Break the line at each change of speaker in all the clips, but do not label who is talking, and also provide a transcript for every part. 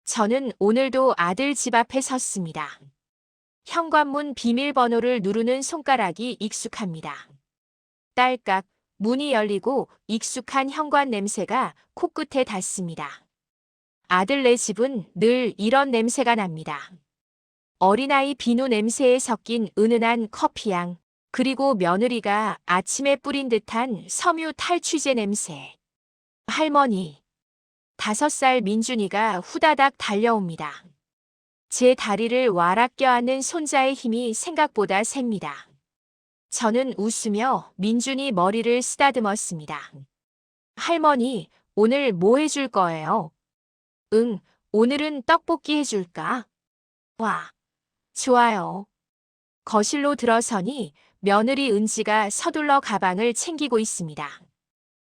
저는 오늘도 아들 집 앞에 섰습니다. 현관문 비밀번호를 누르는 손가락이 익숙합니다. 딸깍, 문이 열리고 익숙한 현관 냄새가 코끝에 닿습니다. 아들네 집은 늘 이런 냄새가 납니다. 어린아이 비누 냄새에 섞인 은은한 커피향, 그리고 며느리가 아침에 뿌린 듯한 섬유 탈취제 냄새. 할머니, 5살 민준이가 후다닥 달려옵니다. 제 다리를 와락 껴안는 손자의 힘이 생각보다 셉니다. 저는 웃으며 민준이 머리를 쓰다듬었습니다. 할머니, 오늘 뭐 해줄 거예요? 응, 오늘은 떡볶이 해줄까? 와, 좋아요. 거실로 들어서니 며느리 은지가 서둘러 가방을 챙기고 있습니다.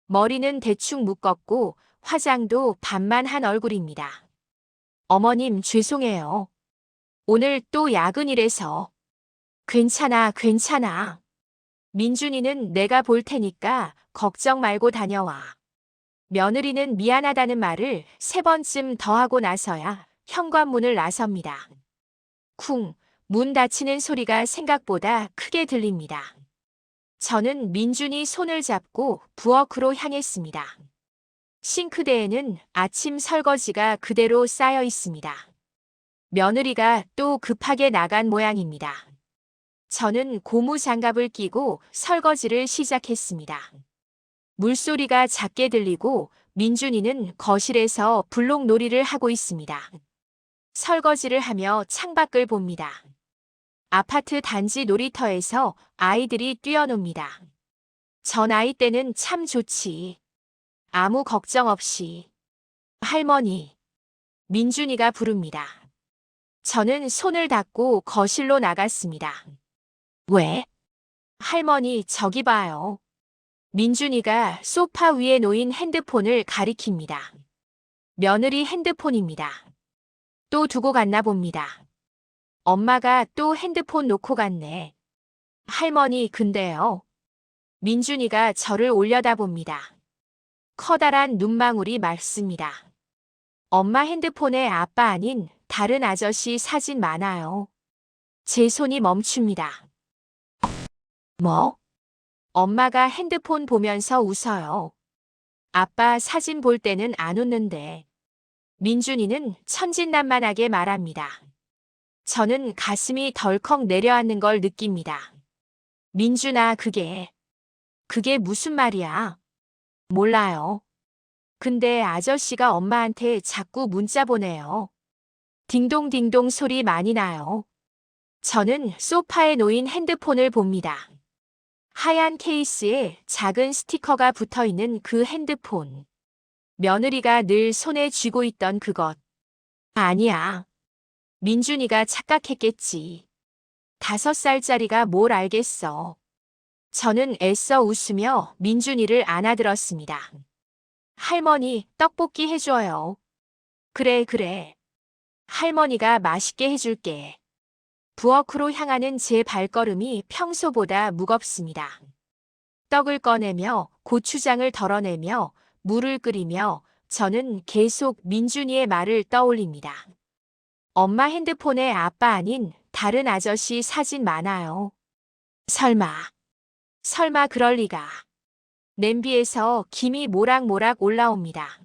머리는 대충 묶었고 화장도 반만 한 얼굴입니다. 어머님, 죄송해요. 오늘 또 야근이라서. 괜찮아, 괜찮아. 민준이는 내가 볼 테니까 걱정 말고 다녀와. 며느리는 미안하다는 말을 3번쯤 더 하고 나서야 현관문을 나섭니다. 쿵, 문 닫히는 소리가 생각보다 크게 들립니다. 저는 민준이 손을 잡고 부엌으로 향했습니다. 싱크대에는 아침 설거지가 그대로 쌓여 있습니다. 며느리가 또 급하게 나간 모양입니다. 저는 고무 장갑을 끼고 설거지를 시작했습니다. 물소리가 작게 들리고 민준이는 거실에서 블록놀이를 하고 있습니다. 설거지를 하며 창밖을 봅니다. 아파트 단지 놀이터에서 아이들이 뛰어놉니다. 전 아이 때는 참 좋지. 아무 걱정 없이. 할머니, 민준이가 부릅니다. 저는 손을 닫고 거실로 나갔습니다. 왜? 할머니, 저기 봐요. 민준이가 소파 위에 놓인 핸드폰을 가리킵니다. 며느리 핸드폰입니다. 또 두고 갔나 봅니다. 엄마가 또 핸드폰 놓고 갔네. 할머니, 근데요. 민준이가 저를 올려다봅니다. 커다란 눈망울이 맑습니다. 엄마 핸드폰에 아빠 아닌 다른 아저씨 사진 많아요. 제 손이 멈춥니다. 뭐? 엄마가 핸드폰 보면서 웃어요. 아빠 사진 볼 때는 안 웃는데. 민준이는 천진난만하게 말합니다. 저는 가슴이 덜컥 내려앉는 걸 느낍니다. 민준아, 그게 무슨 말이야? 몰라요. 근데 아저씨가 엄마한테 자꾸 문자 보내요. 딩동딩동 소리 많이 나요. 저는 소파에 놓인 핸드폰을 봅니다. 하얀 케이스에 작은 스티커가 붙어 있는 그 핸드폰. 며느리가 늘 손에 쥐고 있던 그것. 아니야. 민준이가 착각했겠지. 5살짜리가 뭘 알겠어. 저는 애써 웃으며 민준이를 안아들었습니다. 할머니, 떡볶이 해줘요. 그래, 그래. 할머니가 맛있게 해줄게. 부엌으로 향하는 제 발걸음이 평소보다 무겁습니다. 떡을 꺼내며 고추장을 덜어내며 물을 끓이며 저는 계속 민준이의 말을 떠올립니다. 엄마 핸드폰에 아빠 아닌 다른 아저씨 사진 많아요. 설마 그럴 리가. 냄비에서 김이 모락모락 올라옵니다.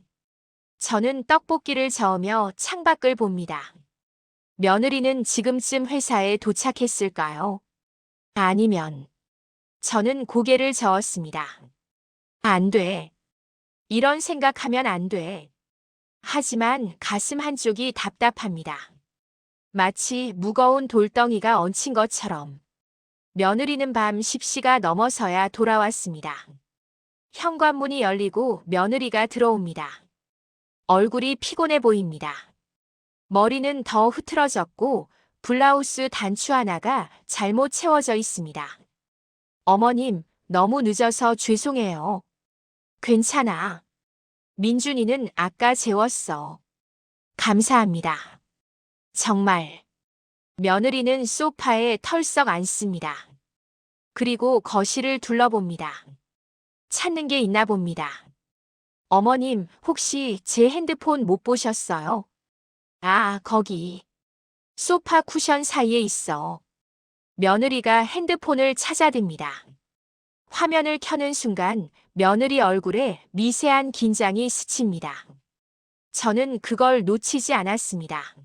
저는 떡볶이를 저으며 창밖을 봅니다. 며느리는 지금쯤 회사에 도착했을까요? 아니면. 저는 고개를 저었습니다. 안 돼. 이런 생각하면 안 돼. 하지만 가슴 한쪽이 답답합니다. 마치 무거운 돌덩이가 얹힌 것처럼. 며느리는 밤 10시가 넘어서야 돌아왔습니다. 현관문이 열리고 며느리가 들어옵니다. 얼굴이 피곤해 보입니다. 머리는 더 흐트러졌고 블라우스 단추 하나가 잘못 채워져 있습니다. 어머님, 너무 늦어서 죄송해요. 괜찮아. 민준이는 아까 재웠어. 감사합니다. 정말. 며느리는 소파에 털썩 앉습니다. 그리고 거실을 둘러봅니다. 찾는 게 있나 봅니다. 어머님, 혹시 제 핸드폰 못 보셨어요? 아, 거기. 소파 쿠션 사이에 있어. 며느리가 핸드폰을 찾아듭니다. 화면을 켜는 순간 며느리 얼굴에 미세한 긴장이 스칩니다. 저는 그걸 놓치지 않았습니다.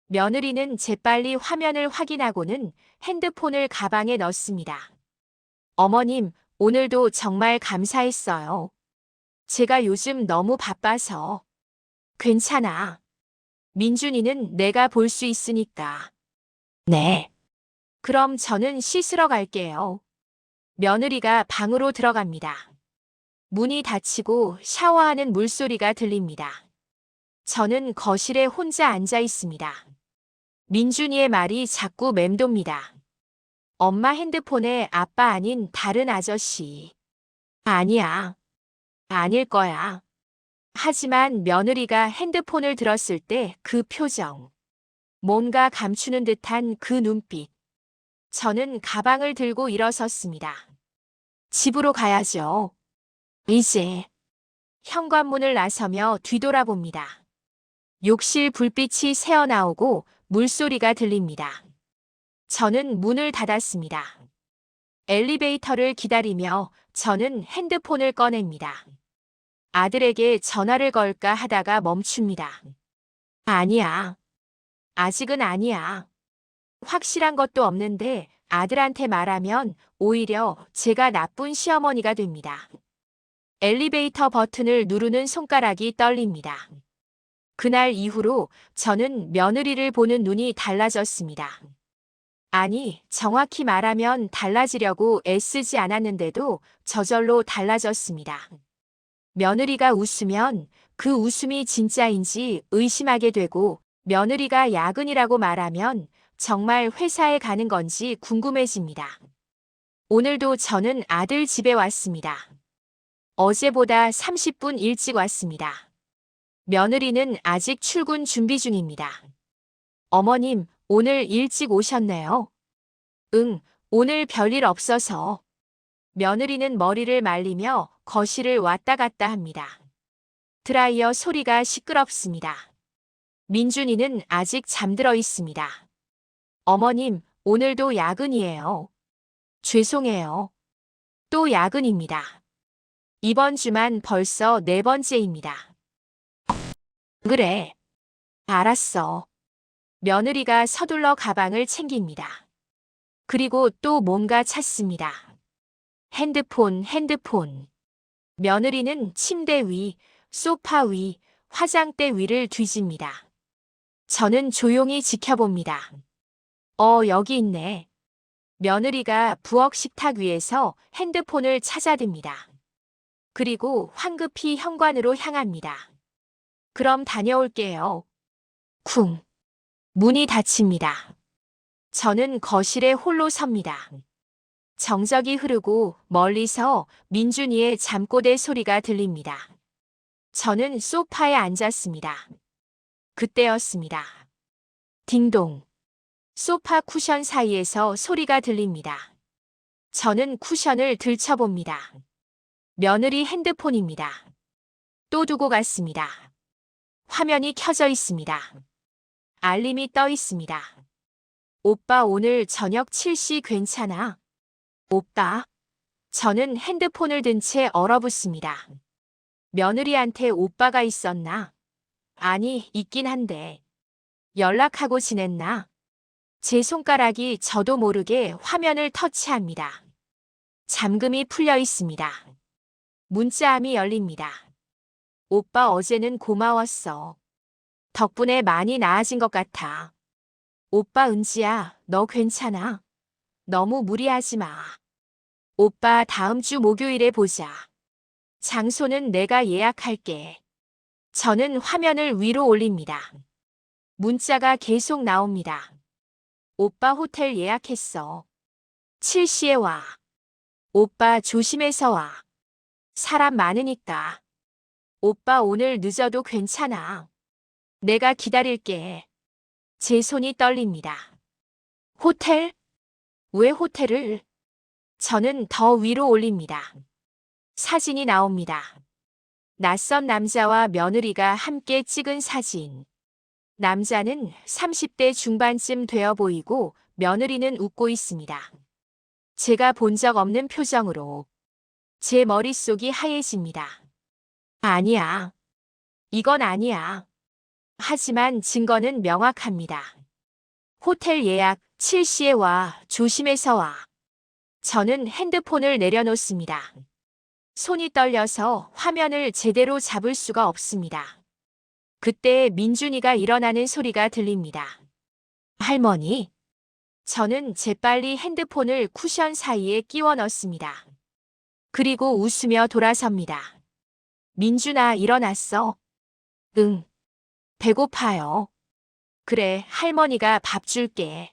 며느리는 재빨리 화면을 확인하고는 핸드폰을 가방에 넣습니다. 어머님, 오늘도 정말 감사했어요. 제가 요즘 너무 바빠서. 괜찮아. 민준이는 내가 볼 수 있으니까. 네. 그럼 저는 씻으러 갈게요. 며느리가 방으로 들어갑니다. 문이 닫히고 샤워하는 물소리가 들립니다. 저는 거실에 혼자 앉아 있습니다. 민준이의 말이 자꾸 맴돕니다. 엄마 핸드폰에 아빠 아닌 다른 아저씨. 아니야. 아닐 거야. 하지만 며느리가 핸드폰을 들었을 때 그 표정. 뭔가 감추는 듯한 그 눈빛. 저는 가방을 들고 일어섰습니다. 집으로 가야죠. 이제. 현관문을 나서며 뒤돌아봅니다. 욕실 불빛이 새어나오고 물소리가 들립니다. 저는 문을 닫았습니다. 엘리베이터를 기다리며 저는 핸드폰을 꺼냅니다. 아들에게 전화를 걸까 하다가 멈춥니다. 아니야. 아직은 아니야. 확실한 것도 없는데 아들한테 말하면 오히려 제가 나쁜 시어머니가 됩니다. 엘리베이터 버튼을 누르는 손가락이 떨립니다. 그날 이후로 저는 며느리를 보는 눈이 달라졌습니다. 아니, 정확히 말하면 달라지려고 애쓰지 않았는데도 저절로 달라졌습니다. 며느리가 웃으면 그 웃음이 진짜인지 의심하게 되고, 며느리가 야근이라고 말하면 정말 회사에 가는 건지 궁금해집니다. 오늘도 저는 아들 집에 왔습니다. 어제보다 30분 일찍 왔습니다. 며느리는 아직 출근 준비 중입니다. 어머님, 오늘 일찍 오셨네요. 응, 오늘 별일 없어서. 며느리는 머리를 말리며 거실을 왔다 갔다 합니다. 드라이어 소리가 시끄럽습니다. 민준이는 아직 잠들어 있습니다. 어머님, 오늘도 야근이에요. 죄송해요. 또 야근입니다. 이번 주만 벌써 4번째입니다. 그래. 알았어. 며느리가 서둘러 가방을 챙깁니다. 그리고 또 뭔가 찾습니다. 핸드폰. 며느리는 침대 위, 소파 위, 화장대 위를 뒤집니다. 저는 조용히 지켜봅니다. 여기 있네. 며느리가 부엌 식탁 위에서 핸드폰을 찾아듭니다. 그리고 황급히 현관으로 향합니다. 그럼 다녀올게요. 쿵. 문이 닫힙니다. 저는 거실에 홀로 섭니다. 정적이 흐르고 멀리서 민준이의 잠꼬대 소리가 들립니다. 저는 소파에 앉았습니다. 그때였습니다. 딩동. 소파 쿠션 사이에서 소리가 들립니다. 저는 쿠션을 들춰봅니다. 며느리 핸드폰입니다. 또 두고 갔습니다. 화면이 켜져 있습니다. 알림이 떠 있습니다. 오빠 오늘 저녁 7시 괜찮아? 오빠? 저는 핸드폰을 든 채 얼어붙습니다. 며느리한테 오빠가 있었나? 아니, 있긴 한데. 연락하고 지냈나? 제 손가락이 저도 모르게 화면을 터치합니다. 잠금이 풀려 있습니다. 문자함이 열립니다. 오빠 어제는 고마웠어. 덕분에 많이 나아진 것 같아. 오빠 은지야, 너 괜찮아? 너무 무리하지 마. 오빠 다음 주 목요일에 보자. 장소는 내가 예약할게. 저는 화면을 위로 올립니다. 문자가 계속 나옵니다. 오빠 호텔 예약했어. 7시에 와. 오빠 조심해서 와. 사람 많으니까. 오빠 오늘 늦어도 괜찮아. 내가 기다릴게. 제 손이 떨립니다. 호텔? 왜 호텔을? 저는 더 위로 올립니다. 사진이 나옵니다. 낯선 남자와 며느리가 함께 찍은 사진. 남자는 30대 중반쯤 되어 보이고 며느리는 웃고 있습니다. 제가 본 적 없는 표정으로 제 머릿속이 하얘집니다. 아니야. 이건 아니야. 하지만 증거는 명확합니다. 호텔 예약 7시에 와. 조심해서 와. 저는 핸드폰을 내려놓습니다. 손이 떨려서 화면을 제대로 잡을 수가 없습니다. 그때 민준이가 일어나는 소리가 들립니다. 할머니. 저는 재빨리 핸드폰을 쿠션 사이에 끼워 넣습니다. 그리고 웃으며 돌아섭니다. 민준아, 일어났어? 응. 배고파요. 그래, 할머니가 밥 줄게.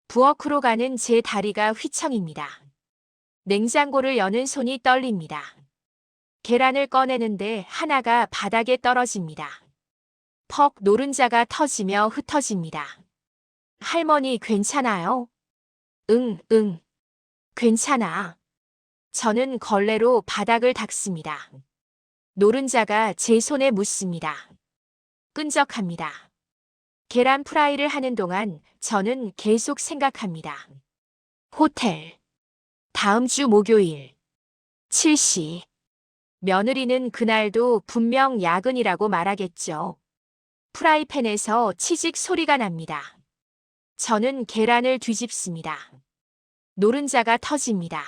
부엌으로 가는 제 다리가 휘청입니다. 냉장고를 여는 손이 떨립니다. 계란을 꺼내는데 하나가 바닥에 떨어집니다. 퍽 노른자가 터지며 흩어집니다. 할머니 괜찮아요? 응, 응. 괜찮아. 저는 걸레로 바닥을 닦습니다. 노른자가 제 손에 묻습니다. 끈적합니다. 계란 프라이를 하는 동안 저는 계속 생각합니다. 호텔. 다음 주 목요일. 7시. 며느리는 그날도 분명 야근이라고 말하겠죠. 프라이팬에서 치직 소리가 납니다. 저는 계란을 뒤집습니다. 노른자가 터집니다.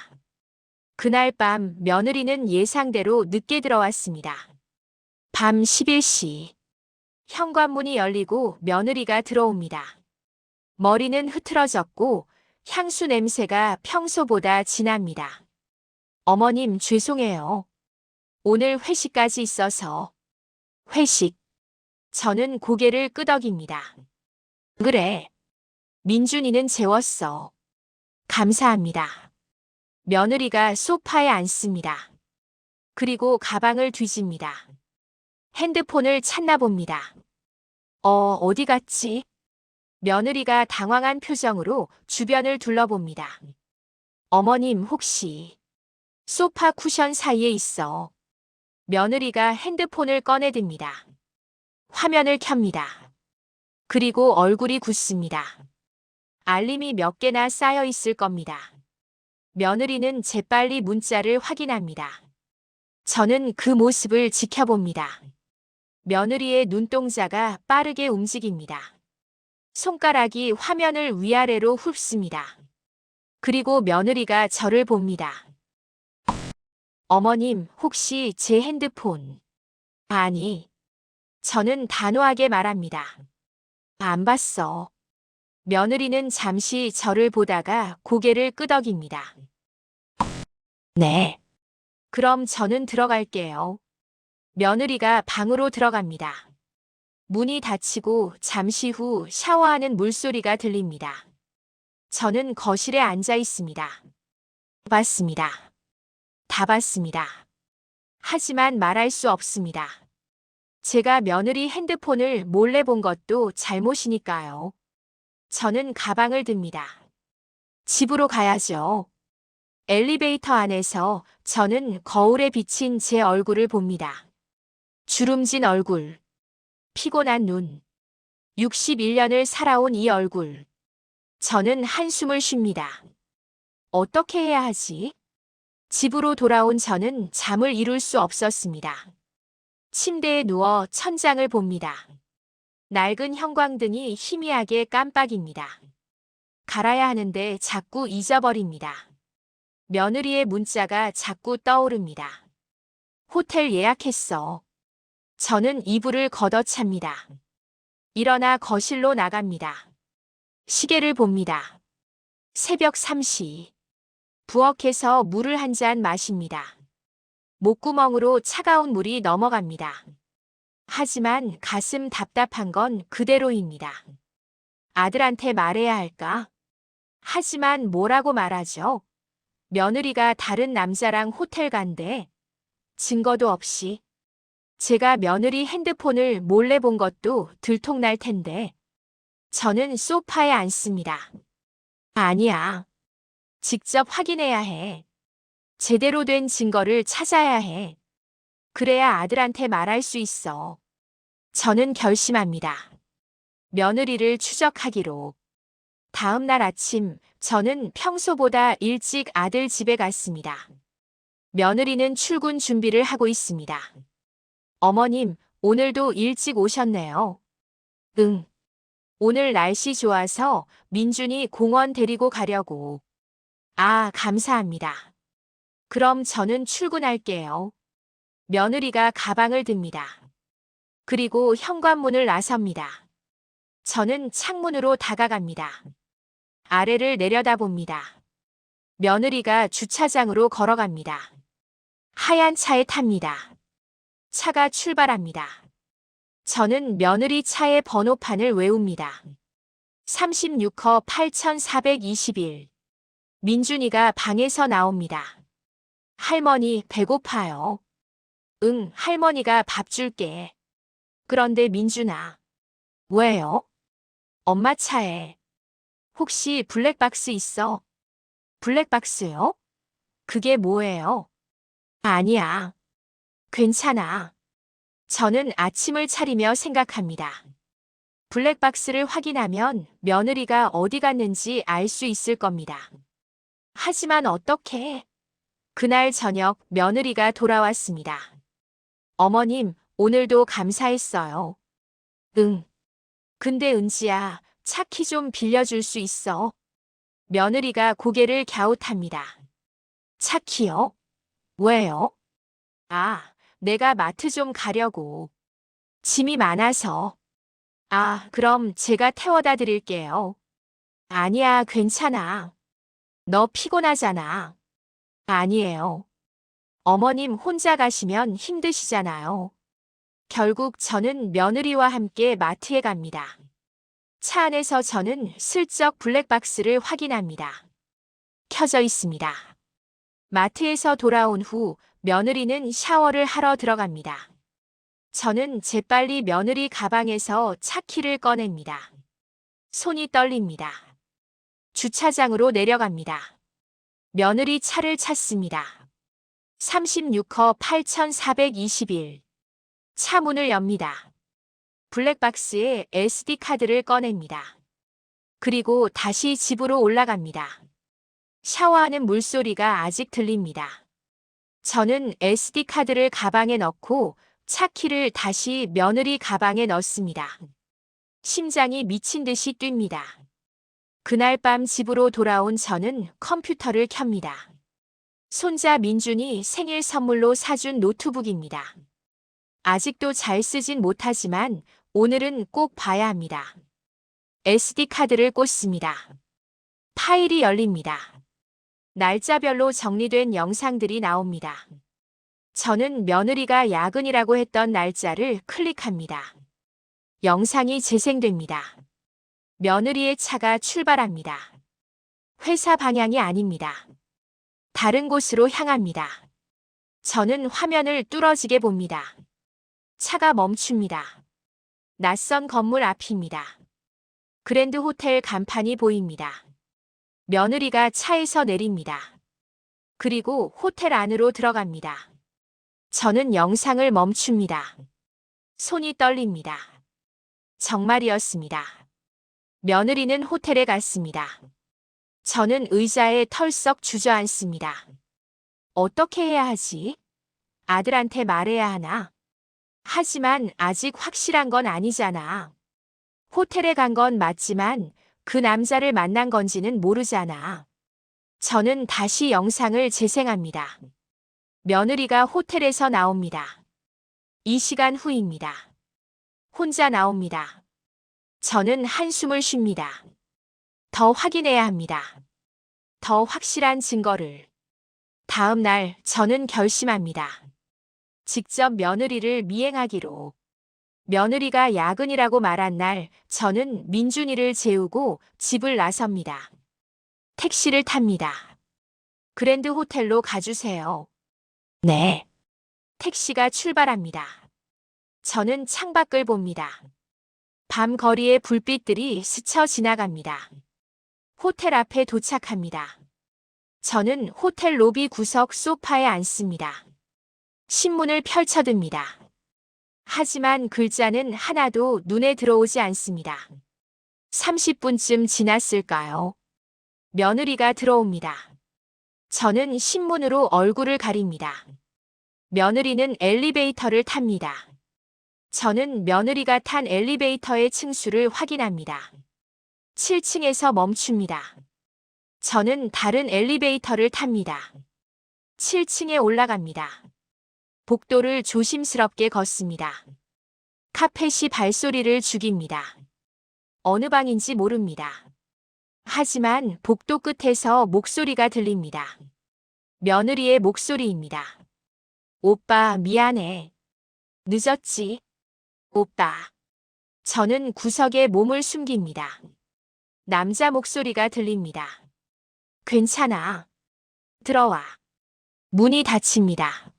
그날 밤 며느리는 예상대로 늦게 들어왔습니다. 밤 11시. 현관문이 열리고 며느리가 들어옵니다. 머리는 흐트러졌고 향수 냄새가 평소보다 진합니다. 어머님, 죄송해요. 오늘 회식까지 있어서. 회식. 저는 고개를 끄덕입니다. 그래. 민준이는 재웠어. 감사합니다. 며느리가 소파에 앉습니다. 그리고 가방을 뒤집니다. 핸드폰을 찾나 봅니다. 어디 갔지? 며느리가 당황한 표정으로 주변을 둘러봅니다. 어머님, 혹시 소파 쿠션 사이에 있어. 며느리가 핸드폰을 꺼내듭니다. 화면을 켭니다. 그리고 얼굴이 굳습니다. 알림이 몇 개나 쌓여 있을 겁니다. 며느리는 재빨리 문자를 확인합니다. 저는 그 모습을 지켜봅니다. 며느리의 눈동자가 빠르게 움직입니다. 손가락이 화면을 위아래로 훑습니다. 그리고 며느리가 저를 봅니다. 어머님, 혹시 제 핸드폰? 아니. 저는 단호하게 말합니다. 안 봤어. 며느리는 잠시 저를 보다가 고개를 끄덕입니다. 네. 그럼 저는 들어갈게요. 며느리가 방으로 들어갑니다. 문이 닫히고 잠시 후 샤워하는 물소리가 들립니다. 저는 거실에 앉아 있습니다. 봤습니다. 다 봤습니다. 하지만 말할 수 없습니다. 제가 며느리 핸드폰을 몰래 본 것도 잘못이니까요. 저는 가방을 듭니다. 집으로 가야죠. 엘리베이터 안에서 저는 거울에 비친 제 얼굴을 봅니다. 주름진 얼굴, 피곤한 눈, 61년을 살아온 이 얼굴. 저는 한숨을 쉽니다. 어떻게 해야 하지? 집으로 돌아온 저는 잠을 이룰 수 없었습니다. 침대에 누워 천장을 봅니다. 낡은 형광등이 희미하게 깜빡입니다. 갈아야 하는데 자꾸 잊어버립니다. 며느리의 문자가 자꾸 떠오릅니다. 호텔 예약했어. 저는 이불을 걷어찹니다. 일어나 거실로 나갑니다. 시계를 봅니다. 새벽 3시. 부엌에서 물을 한 잔 마십니다. 목구멍으로 차가운 물이 넘어갑니다. 하지만 가슴 답답한 건 그대로입니다. 아들한테 말해야 할까? 하지만 뭐라고 말하죠? 며느리가 다른 남자랑 호텔 간대. 증거도 없이. 제가 며느리 핸드폰을 몰래 본 것도 들통날 텐데. 저는 소파에 앉습니다. 아니야. 직접 확인해야 해. 제대로 된 증거를 찾아야 해. 그래야 아들한테 말할 수 있어. 저는 결심합니다. 며느리를 추적하기로. 다음 날 아침, 저는 평소보다 일찍 아들 집에 갔습니다. 며느리는 출근 준비를 하고 있습니다. 어머님, 오늘도 일찍 오셨네요. 응. 오늘 날씨 좋아서 민준이 공원 데리고 가려고. 아, 감사합니다. 그럼 저는 출근할게요. 며느리가 가방을 듭니다. 그리고 현관문을 나섭니다. 저는 창문으로 다가갑니다. 아래를 내려다봅니다. 며느리가 주차장으로 걸어갑니다. 하얀 차에 탑니다. 차가 출발합니다. 저는 며느리 차의 번호판을 외웁니다. 36호 8421. 민준이가 방에서 나옵니다. 할머니, 배고파요. 응, 할머니가 밥 줄게. 그런데 민준아. 왜요? 엄마 차에. 혹시 블랙박스 있어? 블랙박스요? 그게 뭐예요? 아니야. 괜찮아. 저는 아침을 차리며 생각합니다. 블랙박스를 확인하면 며느리가 어디 갔는지 알 수 있을 겁니다. 하지만 어떻게? 그날 저녁 며느리가 돌아왔습니다. 어머님, 오늘도 감사했어요. 응. 근데 은지야, 차 키 좀 빌려줄 수 있어? 며느리가 고개를 갸웃합니다. 차 키요? 왜요? 아, 내가 마트 좀 가려고. 짐이 많아서. 아, 그럼 제가 태워다 드릴게요. 아니야, 괜찮아. 너 피곤하잖아. 아니에요. 어머님 혼자 가시면 힘드시잖아요. 결국 저는 며느리와 함께 마트에 갑니다. 차 안에서 저는 슬쩍 블랙박스를 확인합니다. 켜져 있습니다. 마트에서 돌아온 후 며느리는 샤워를 하러 들어갑니다. 저는 재빨리 며느리 가방에서 차 키를 꺼냅니다. 손이 떨립니다. 주차장으로 내려갑니다. 며느리 차를 찾습니다. 36호 8421. 차 문을 엽니다. 블랙박스에 SD카드를 꺼냅니다. 그리고 다시 집으로 올라갑니다. 샤워하는 물소리가 아직 들립니다. 저는 SD카드를 가방에 넣고 차 키를 다시 며느리 가방에 넣습니다. 심장이 미친 듯이 뜁니다. 그날 밤 집으로 돌아온 저는 컴퓨터를 켭니다. 손자 민준이 생일 선물로 사준 노트북입니다. 아직도 잘 쓰진 못하지만 오늘은 꼭 봐야 합니다. SD카드를 꽂습니다. 파일이 열립니다. 날짜별로 정리된 영상들이 나옵니다. 저는 며느리가 야근이라고 했던 날짜를 클릭합니다. 영상이 재생됩니다. 며느리의 차가 출발합니다. 회사 방향이 아닙니다. 다른 곳으로 향합니다. 저는 화면을 뚫어지게 봅니다. 차가 멈춥니다. 낯선 건물 앞입니다. 그랜드 호텔 간판이 보입니다. 며느리가 차에서 내립니다. 그리고 호텔 안으로 들어갑니다. 저는 영상을 멈춥니다. 손이 떨립니다. 정말이었습니다. 며느리는 호텔에 갔습니다. 저는 의자에 털썩 주저앉습니다. 어떻게 해야 하지? 아들한테 말해야 하나? 하지만 아직 확실한 건 아니잖아. 호텔에 간 건 맞지만 그 남자를 만난 건지는 모르잖아. 저는 다시 영상을 재생합니다. 며느리가 호텔에서 나옵니다. 2시간 후입니다. 혼자 나옵니다. 저는 한숨을 쉽니다. 더 확인해야 합니다. 더 확실한 증거를. 다음 날 저는 결심합니다. 직접 며느리를 미행하기로. 며느리가 야근이라고 말한 날 저는 민준이를 재우고 집을 나섭니다. 택시를 탑니다. 그랜드 호텔로 가주세요. 네. 택시가 출발합니다. 저는 창밖을 봅니다. 밤 거리의 불빛들이 스쳐 지나갑니다. 호텔 앞에 도착합니다. 저는 호텔 로비 구석 소파에 앉습니다. 신문을 펼쳐듭니다. 하지만 글자는 하나도 눈에 들어오지 않습니다. 30분쯤 지났을까요? 며느리가 들어옵니다. 저는 신문으로 얼굴을 가립니다. 며느리는 엘리베이터를 탑니다. 저는 며느리가 탄 엘리베이터의 층수를 확인합니다. 7층에서 멈춥니다. 저는 다른 엘리베이터를 탑니다. 7층에 올라갑니다. 복도를 조심스럽게 걷습니다. 카펫이 발소리를 죽입니다. 어느 방인지 모릅니다. 하지만 복도 끝에서 목소리가 들립니다. 며느리의 목소리입니다. 오빠, 미안해. 늦었지? 오빠. 저는 구석에 몸을 숨깁니다. 남자 목소리가 들립니다. 괜찮아. 들어와. 문이 닫힙니다.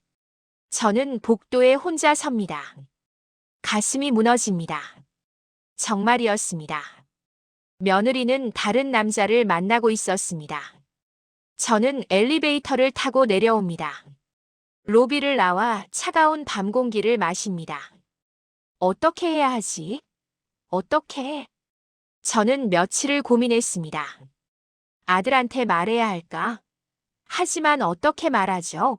저는 복도에 혼자 섭니다. 가슴이 무너집니다. 정말이었습니다. 며느리는 다른 남자를 만나고 있었습니다. 저는 엘리베이터를 타고 내려옵니다. 로비를 나와 차가운 밤 공기를 마십니다. 어떻게 해야 하지? 어떻게? 저는 며칠을 고민했습니다. 아들한테 말해야 할까? 하지만 어떻게 말하죠?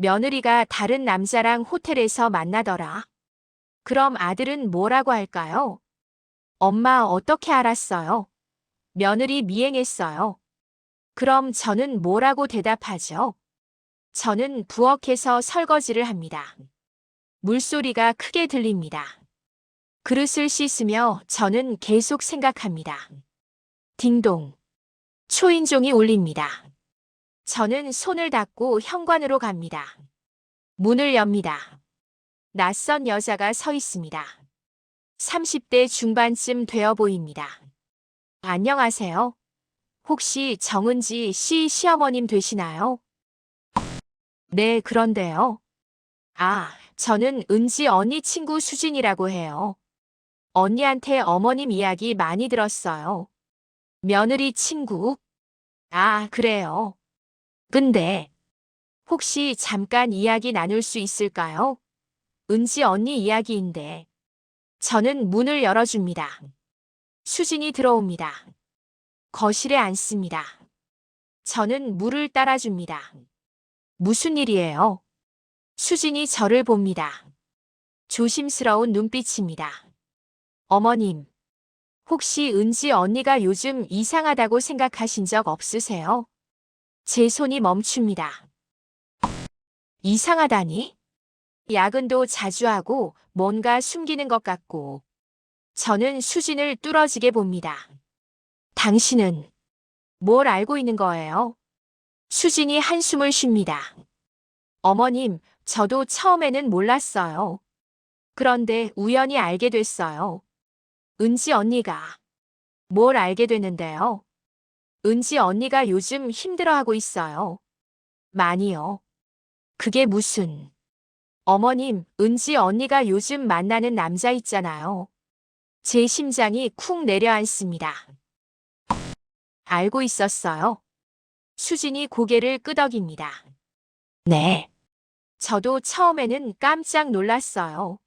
며느리가 다른 남자랑 호텔에서 만나더라. 그럼 아들은 뭐라고 할까요? 엄마 어떻게 알았어요? 며느리 미행했어요. 그럼 저는 뭐라고 대답하죠? 저는 부엌에서 설거지를 합니다. 물소리가 크게 들립니다. 그릇을 씻으며 저는 계속 생각합니다. 딩동. 초인종이 울립니다. 저는 손을 닦고 현관으로 갑니다. 문을 엽니다. 낯선 여자가 서 있습니다. 30대 중반쯤 되어 보입니다. 안녕하세요. 혹시 정은지 씨 시어머님 되시나요? 네, 그런데요. 아, 저는 은지 언니 친구 수진이라고 해요. 언니한테 어머님 이야기 많이 들었어요. 며느리 친구? 아, 그래요. 근데 혹시 잠깐 이야기 나눌 수 있을까요? 은지 언니 이야기인데. 저는 문을 열어줍니다. 수진이 들어옵니다. 거실에 앉습니다. 저는 물을 따라줍니다. 무슨 일이에요? 수진이 저를 봅니다. 조심스러운 눈빛입니다. 어머님, 혹시 은지 언니가 요즘 이상하다고 생각하신 적 없으세요? 제 손이 멈춥니다. 이상하다니? 야근도 자주 하고 뭔가 숨기는 것 같고. 저는 수진을 뚫어지게 봅니다. 당신은 뭘 알고 있는 거예요? 수진이 한숨을 쉽니다. 어머님, 저도 처음에는 몰랐어요. 그런데 우연히 알게 됐어요. 은지 언니가. 뭘 알게 됐는데요? 은지 언니가 요즘 힘들어하고 있어요. 많이요. 그게 무슨. 어머님, 은지 언니가 요즘 만나는 남자 있잖아요. 제 심장이 쿵 내려앉습니다. 알고 있었어요. 수진이 고개를 끄덕입니다. 네. 저도 처음에는 깜짝 놀랐어요.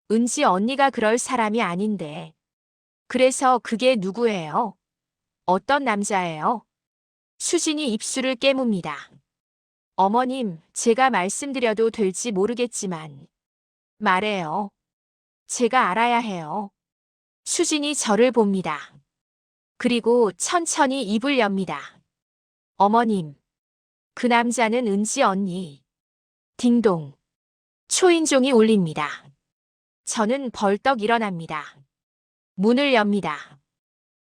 은지 언니가 그럴 사람이 아닌데. 그래서 그게 누구예요? 어떤 남자예요? 수진이 입술을 깨뭅니다. 어머님, 제가 말씀드려도 될지 모르겠지만. 말해요. 제가 알아야 해요. 수진이 저를 봅니다. 그리고 천천히 입을 엽니다. 어머님, 그 남자는 은지 언니. 딩동. 초인종이 울립니다. 저는 벌떡 일어납니다. 문을 엽니다.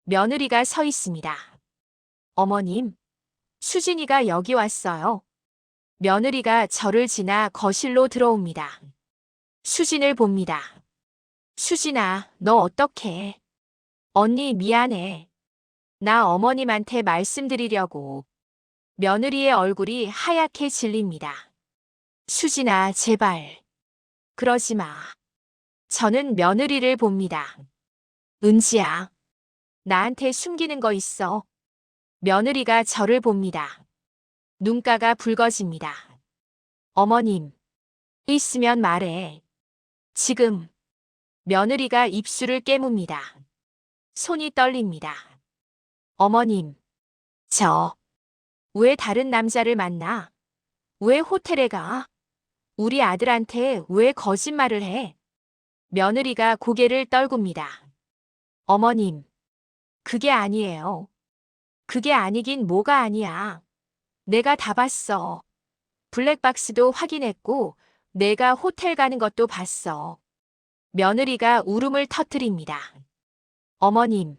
며느리가 서 있습니다. 어머님, 수진이가 여기 왔어요. 며느리가 저를 지나 거실로 들어옵니다. 수진을 봅니다. 수진아, 너 어떡해? 언니 미안해. 나 어머님한테 말씀드리려고. 며느리의 얼굴이 하얗게 질립니다. 수진아, 제발. 그러지 마. 저는 며느리를 봅니다. 은지야, 나한테 숨기는 거 있어. 며느리가 저를 봅니다. 눈가가 붉어집니다. 어머님, 있으면 말해. 지금 며느리가 입술을 깨뭅니다. 손이 떨립니다. 어머님, 왜 다른 남자를 만나? 왜 호텔에 가? 우리 아들한테 왜 거짓말을 해? 며느리가 고개를 떨굽니다. 어머님, 그게 아니에요. 그게 아니긴 뭐가 아니야. 내가 다 봤어. 블랙박스도 확인했고, 내가 호텔 가는 것도 봤어. 며느리가 울음을 터뜨립니다. 어머님,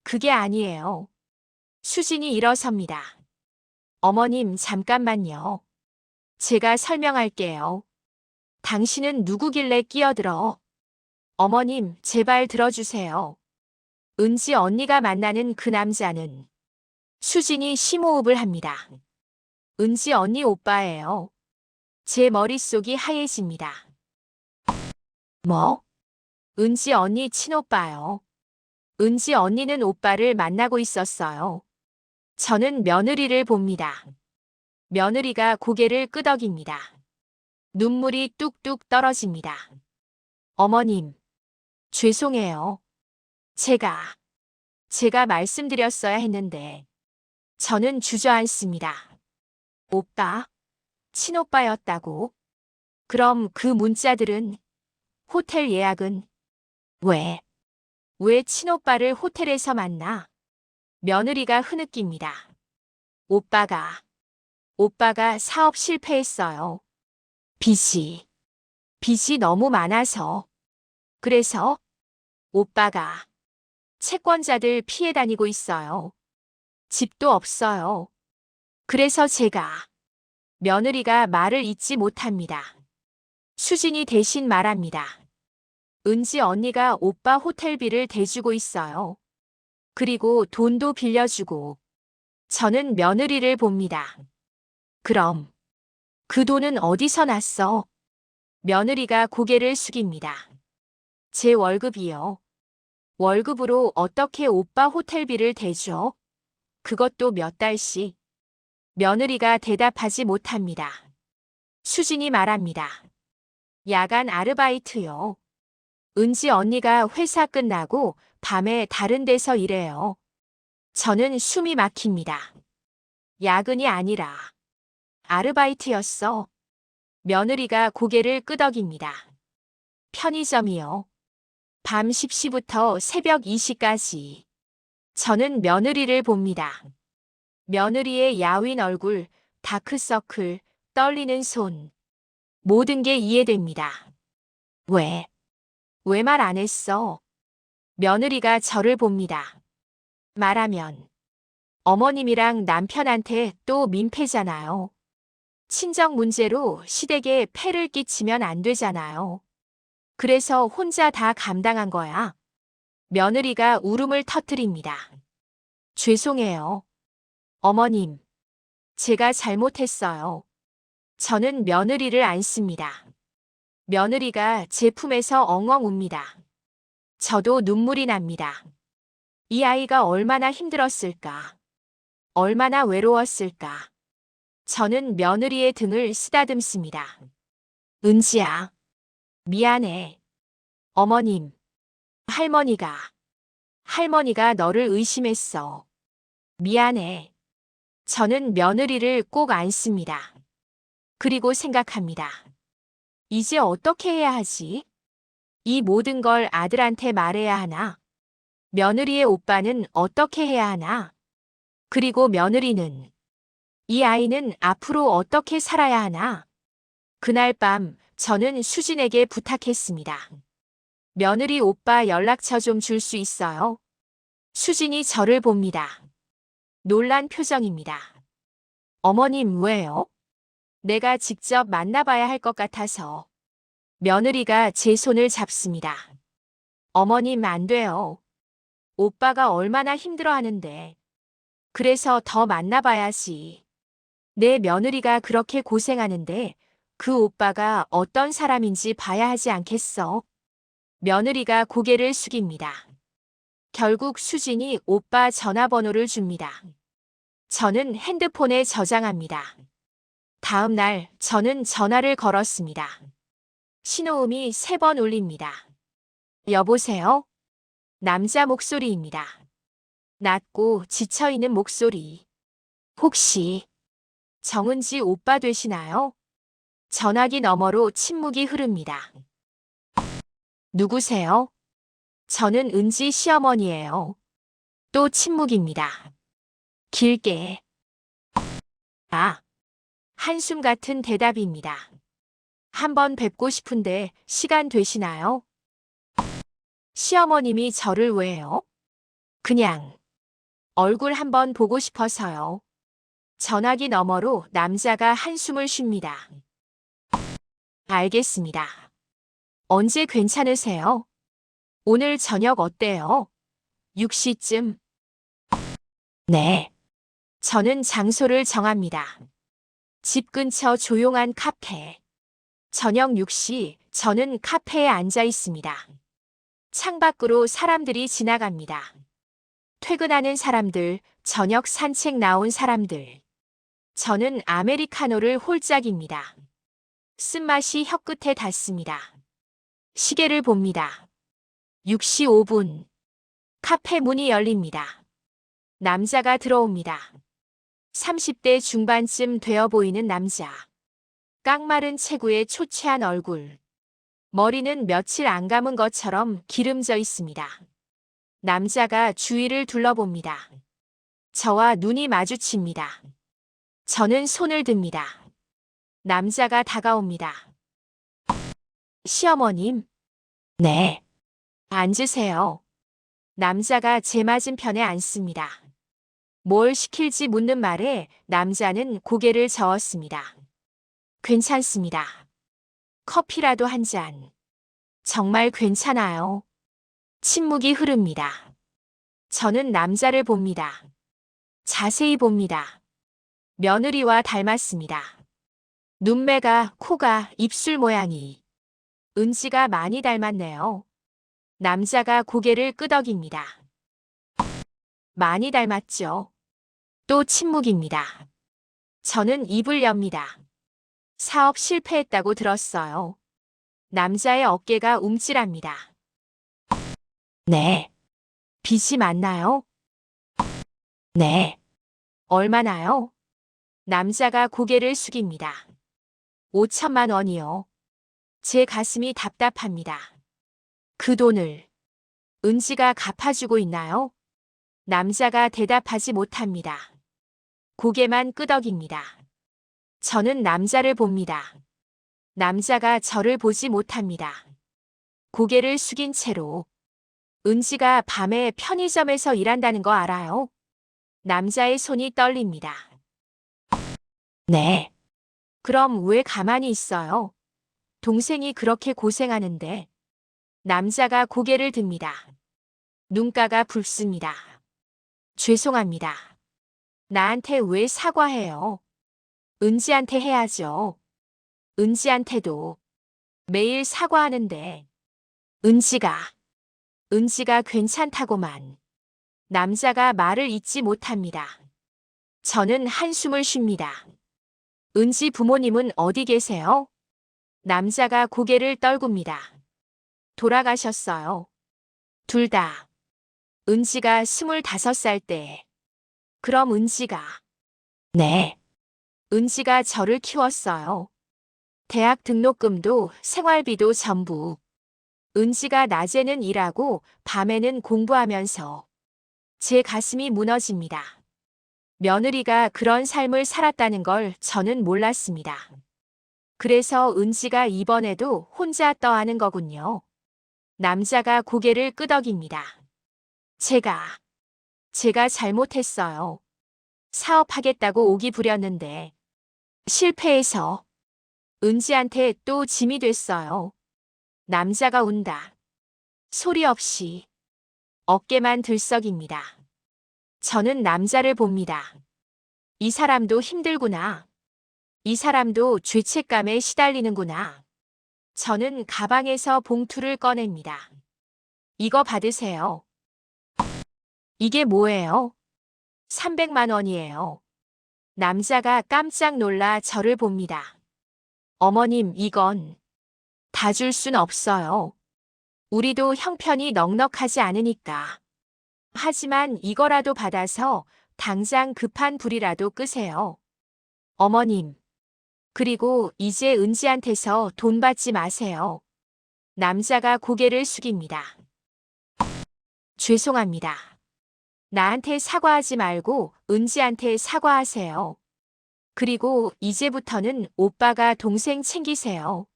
그게 아니에요. 수진이 일어섭니다. 어머님, 잠깐만요. 제가 설명할게요. 당신은 누구길래 끼어들어? 어머님, 제발 들어주세요. 은지 언니가 만나는 그 남자는 수진이 심호흡을 합니다. 은지 언니 오빠예요. 제 머릿속이 하얘집니다. 뭐? 은지 언니 친오빠요. 은지 언니는 오빠를 만나고 있었어요. 저는 며느리를 봅니다. 며느리가 고개를 끄덕입니다. 눈물이 뚝뚝 떨어집니다. 어머님, 죄송해요. 제가 말씀드렸어야 했는데, 저는 주저앉습니다. 오빠, 친오빠였다고? 그럼 그 문자들은, 호텔 예약은, 왜 친오빠를 호텔에서 만나? 며느리가 흐느낍니다. 오빠가 사업 실패했어요. 빚이 너무 많아서. 그래서 오빠가 채권자들 피해 다니고 있어요. 집도 없어요. 그래서 며느리가 말을 잇지 못합니다. 수진이 대신 말합니다. 은지 언니가 오빠 호텔비를 대주고 있어요. 그리고 돈도 빌려주고. 저는 며느리를 봅니다. 그럼 그 돈은 어디서 났어? 며느리가 고개를 숙입니다. 제 월급이요. 월급으로 어떻게 오빠 호텔비를 대줘? 그것도 몇 달씩. 며느리가 대답하지 못합니다. 수진이 말합니다. 야간 아르바이트요. 은지 언니가 회사 끝나고 밤에 다른 데서 일해요. 저는 숨이 막힙니다. 야근이 아니라 아르바이트였어. 며느리가 고개를 끄덕입니다. 편의점이요. 밤 10시부터 새벽 2시까지. 저는 며느리를 봅니다. 며느리의 야윈 얼굴, 다크서클, 떨리는 손. 모든 게 이해됩니다. 왜 말 안 했어? 며느리가 저를 봅니다. 말하면 어머님이랑 남편한테 또 민폐잖아요. 친정 문제로 시댁에 폐를 끼치면 안 되잖아요. 그래서 혼자 다 감당한 거야. 며느리가 울음을 터뜨립니다. 죄송해요. 어머님, 제가 잘못했어요. 저는 며느리를 안습니다. 며느리가 제 품에서 엉엉 웁니다. 저도 눈물이 납니다. 이 아이가 얼마나 힘들었을까? 얼마나 외로웠을까? 저는 며느리의 등을 쓰다듬습니다. 은지야, 미안해. 어머님, 할머니가 너를 의심했어. 미안해. 저는 며느리를 꼭 안습니다. 그리고 생각합니다. 이제 어떻게 해야 하지? 이 모든 걸 아들한테 말해야 하나? 며느리의 오빠는 어떻게 해야 하나? 그리고 며느리는, 이 아이는 앞으로 어떻게 살아야 하나? 그날 밤 저는 수진에게 부탁했습니다. 며느리 오빠 연락처 좀 줄 수 있어요? 수진이 저를 봅니다. 놀란 표정입니다. 어머님 왜요? 내가 직접 만나봐야 할 것 같아서. 며느리가 제 손을 잡습니다. 어머님 안 돼요. 오빠가 얼마나 힘들어하는데. 그래서 더 만나봐야지. 내 며느리가 그렇게 고생하는데 그 오빠가 어떤 사람인지 봐야 하지 않겠어? 며느리가 고개를 숙입니다. 결국 수진이 오빠 전화번호를 줍니다. 저는 핸드폰에 저장합니다. 다음 날 저는 전화를 걸었습니다. 신호음이 3번 울립니다. 여보세요? 남자 목소리입니다. 낮고 지쳐있는 목소리. 혹시 정은지 오빠 되시나요? 전화기 너머로 침묵이 흐릅니다. 누구세요? 저는 은지 시어머니예요. 또 침묵입니다. 길게. 아, 한숨 같은 대답입니다. 한번 뵙고 싶은데 시간 되시나요? 시어머님이 저를 왜요? 그냥 얼굴 한번 보고 싶어서요. 전화기 너머로 남자가 한숨을 쉽니다. 알겠습니다. 언제 괜찮으세요? 오늘 저녁 어때요? 6시쯤. 네. 저는 장소를 정합니다. 집 근처 조용한 카페. 저녁 6시, 저는 카페에 앉아 있습니다. 창밖으로 사람들이 지나갑니다. 퇴근하는 사람들, 저녁 산책 나온 사람들. 저는 아메리카노를 홀짝입니다. 쓴맛이 혀끝에 닿습니다. 시계를 봅니다. 6시 5분. 카페 문이 열립니다. 남자가 들어옵니다. 30대 중반쯤 되어 보이는 남자. 깡마른 체구에 초췌한 얼굴. 머리는 며칠 안 감은 것처럼 기름져 있습니다. 남자가 주위를 둘러봅니다. 저와 눈이 마주칩니다. 저는 손을 듭니다. 남자가 다가옵니다. 시어머님. 네. 앉으세요. 남자가 제 맞은편에 앉습니다. 뭘 시킬지 묻는 말에 남자는 고개를 저었습니다. 괜찮습니다. 커피라도 한 잔. 정말 괜찮아요. 침묵이 흐릅니다. 저는 남자를 봅니다. 자세히 봅니다. 며느리와 닮았습니다. 눈매가, 코가, 입술 모양이. 은지가 많이 닮았네요. 남자가 고개를 끄덕입니다. 많이 닮았죠. 또 침묵입니다. 저는 입을 엽니다. 사업 실패했다고 들었어요. 남자의 어깨가 움찔합니다. 네. 빚이 많나요? 네. 얼마나요? 남자가 고개를 숙입니다. 5천만 원이요. 제 가슴이 답답합니다. 그 돈을 은지가 갚아주고 있나요? 남자가 대답하지 못합니다. 고개만 끄덕입니다. 저는 남자를 봅니다. 남자가 저를 보지 못합니다. 고개를 숙인 채로. 은지가 밤에 편의점에서 일한다는 거 알아요? 남자의 손이 떨립니다. 네. 그럼 왜 가만히 있어요? 동생이 그렇게 고생하는데. 남자가 고개를 듭니다. 눈가가 붉습니다. 죄송합니다. 나한테 왜 사과해요? 은지한테 해야죠. 은지한테도 매일 사과하는데. 은지가 괜찮다고만. 남자가 말을 잇지 못합니다. 저는 한숨을 쉽니다. 은지 부모님은 어디 계세요? 남자가 고개를 떨굽니다. 돌아가셨어요. 둘 다. 은지가 25살 때. 그럼 은지가. 네. 은지가 저를 키웠어요. 대학 등록금도 생활비도 전부. 은지가 낮에는 일하고 밤에는 공부하면서. 제 가슴이 무너집니다. 며느리가 그런 삶을 살았다는 걸 저는 몰랐습니다. 그래서 은지가 이번에도 혼자 떠하는 거군요. 남자가 고개를 끄덕입니다. 제가 잘못했어요. 사업하겠다고 오기 부렸는데 실패해서 은지한테 또 짐이 됐어요. 남자가 운다. 소리 없이 어깨만 들썩입니다. 저는 남자를 봅니다. 이 사람도 힘들구나. 이 사람도 죄책감에 시달리는구나. 저는 가방에서 봉투를 꺼냅니다. 이거 받으세요. 이게 뭐예요? 300만 원이에요. 남자가 깜짝 놀라 저를 봅니다. 어머님, 이건 다 줄 순 없어요. 우리도 형편이 넉넉하지 않으니까. 하지만 이거라도 받아서 당장 급한 불이라도 끄세요. 어머님. 그리고 이제 은지한테서 돈 받지 마세요. 남자가 고개를 숙입니다. 죄송합니다. 나한테 사과하지 말고 은지한테 사과하세요. 그리고 이제부터는 오빠가 동생 챙기세요.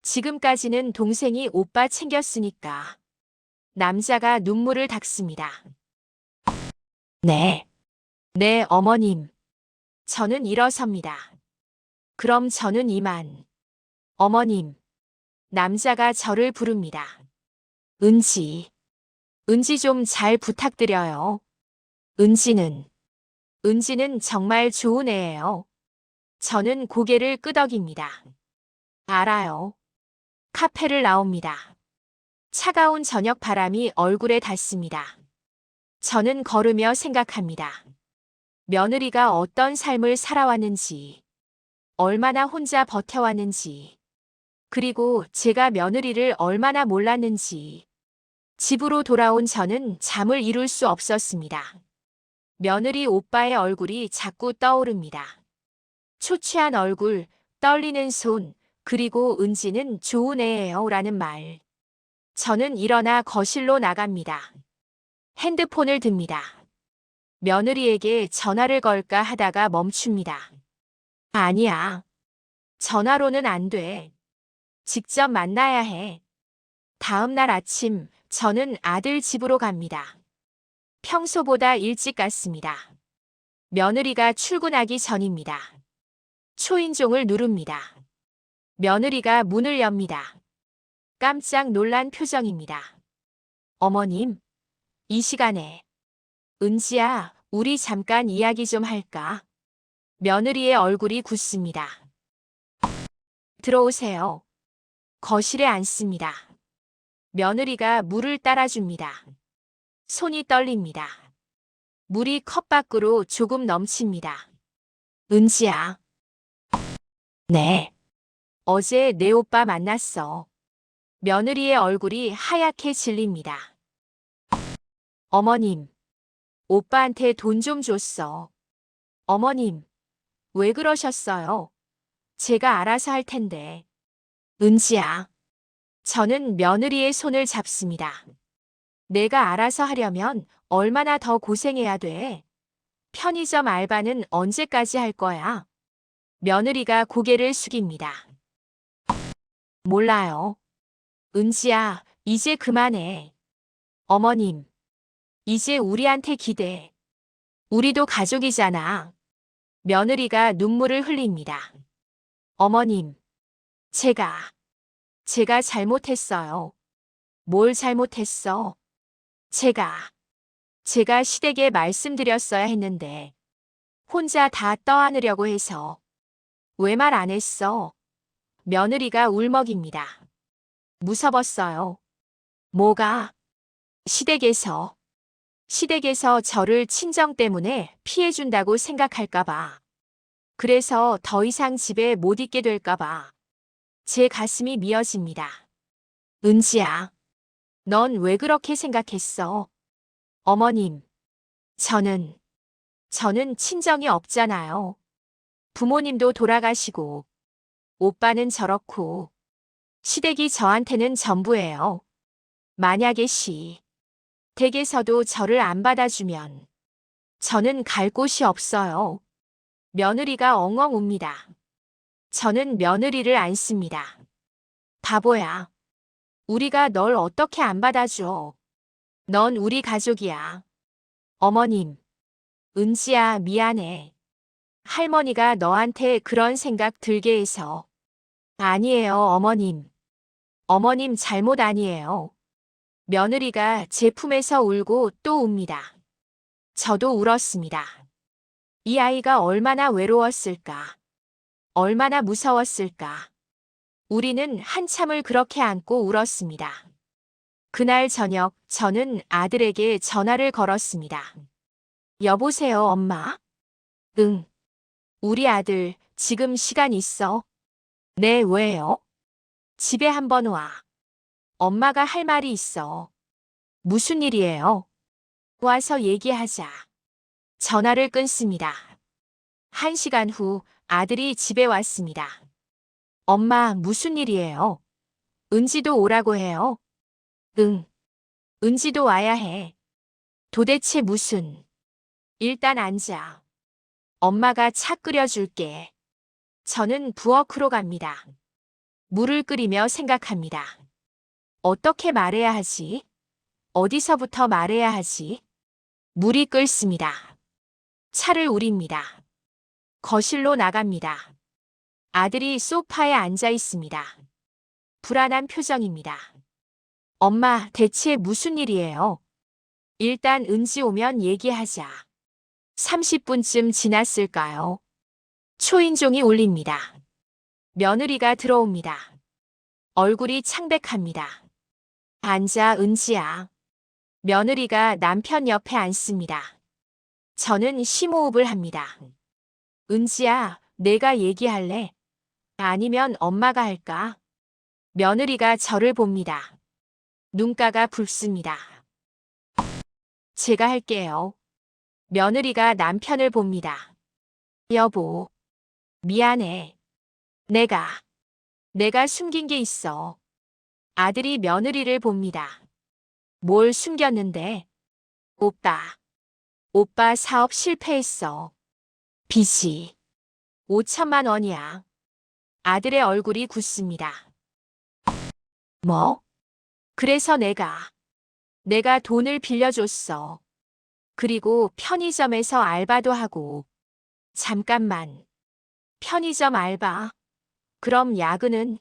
지금까지는 동생이 오빠 챙겼으니까. 남자가 눈물을 닦습니다. 네. 네, 어머님. 저는 일어섭니다. 그럼 저는 이만. 어머님. 남자가 저를 부릅니다. 은지. 은지 좀 잘 부탁드려요. 은지는 정말 좋은 애예요. 저는 고개를 끄덕입니다. 알아요. 카페를 나옵니다. 차가운 저녁 바람이 얼굴에 닿습니다. 저는 걸으며 생각합니다. 며느리가 어떤 삶을 살아왔는지, 얼마나 혼자 버텨왔는지, 그리고 제가 며느리를 얼마나 몰랐는지. 집으로 돌아온 저는 잠을 이룰 수 없었습니다. 며느리 오빠의 얼굴이 자꾸 떠오릅니다. 초췌한 얼굴, 떨리는 손, 그리고 은지는 좋은 애예요 라는 말. 저는 일어나 거실로 나갑니다. 핸드폰을 듭니다. 며느리에게 전화를 걸까 하다가 멈춥니다. 아니야. 전화로는 안 돼. 직접 만나야 해. 다음 날 아침, 저는 아들 집으로 갑니다. 평소보다 일찍 갔습니다. 며느리가 출근하기 전입니다. 초인종을 누릅니다. 며느리가 문을 엽니다. 깜짝 놀란 표정입니다. 어머님, 이 시간에. 은지야, 우리 잠깐 이야기 좀 할까? 며느리의 얼굴이 굳습니다. 들어오세요. 거실에 앉습니다. 며느리가 물을 따라줍니다. 손이 떨립니다. 물이 컵 밖으로 조금 넘칩니다. 은지야. 네. 어제 내 오빠 만났어. 며느리의 얼굴이 하얗게 질립니다. 어머님. 오빠한테 돈 좀 줬어. 어머님. 왜 그러셨어요? 제가 알아서 할 텐데. 은지야. 저는 며느리의 손을 잡습니다. 내가 알아서 하려면 얼마나 더 고생해야 돼? 편의점 알바는 언제까지 할 거야? 며느리가 고개를 숙입니다. 몰라요. 은지야, 이제 그만해. 어머님, 이제 우리한테 기대. 우리도 가족이잖아. 며느리가 눈물을 흘립니다. 어머님, 제가 잘못했어요. 뭘 잘못했어? 제가 시댁에 말씀드렸어야 했는데. 혼자 다 떠안으려고 해서. 왜 말 안 했어? 며느리가 울먹입니다. 무서웠어요. 뭐가? 시댁에서 저를 친정 때문에 피해준다고 생각할까봐. 그래서 더 이상 집에 못 있게 될까봐. 제 가슴이 미어집니다. 은지야, 넌 왜 그렇게 생각했어? 어머님, 저는 친정이 없잖아요. 부모님도 돌아가시고, 오빠는 저렇고, 시댁이 저한테는 전부예요. 만약에 댁에서도 저를 안 받아주면 저는 갈 곳이 없어요. 며느리가 엉엉 웁니다. 저는 며느리를 안습니다. 바보야. 우리가 널 어떻게 안 받아줘. 넌 우리 가족이야. 어머님. 은지야, 미안해. 할머니가 너한테 그런 생각 들게 해서. 아니에요, 어머님. 어머님 잘못 아니에요. 며느리가 제 품에서 울고 또 웁니다. 저도 울었습니다. 이 아이가 얼마나 외로웠을까. 얼마나 무서웠을까. 우리는 한참을 그렇게 안고 울었습니다. 그날 저녁 저는 아들에게 전화를 걸었습니다. 여보세요, 엄마? 응. 우리 아들 지금 시간 있어? 네, 왜요? 집에 한번 와. 엄마가 할 말이 있어. 무슨 일이에요? 와서 얘기하자. 전화를 끊습니다. 1시간 후 아들이 집에 왔습니다. 엄마, 무슨 일이에요? 은지도 오라고 해요. 응. 은지도 와야 해. 도대체 무슨. 일단 앉아. 엄마가 차 끓여줄게. 저는 부엌으로 갑니다. 물을 끓이며 생각합니다. 어떻게 말해야 하지? 어디서부터 말해야 하지? 물이 끓습니다. 차를 우립니다. 거실로 나갑니다. 아들이 소파에 앉아 있습니다. 불안한 표정입니다. 엄마, 대체 무슨 일이에요? 일단 은지 오면 얘기하자. 30분쯤 지났을까요? 초인종이 울립니다. 며느리가 들어옵니다. 얼굴이 창백합니다. 앉아, 은지야. 며느리가 남편 옆에 앉습니다. 저는 심호흡을 합니다. 은지야, 내가 얘기할래? 아니면 엄마가 할까? 며느리가 저를 봅니다. 눈가가 붉습니다. 제가 할게요. 며느리가 남편을 봅니다. 여보, 미안해. 내가 숨긴 게 있어. 아들이 며느리를 봅니다. 뭘 숨겼는데? 오빠 사업 실패했어. 빚이 5천만 원이야. 아들의 얼굴이 굳습니다. 뭐? 그래서 내가 돈을 빌려줬어. 그리고 편의점에서 알바도 하고. 잠깐만. 편의점 알바? 그럼 야근은?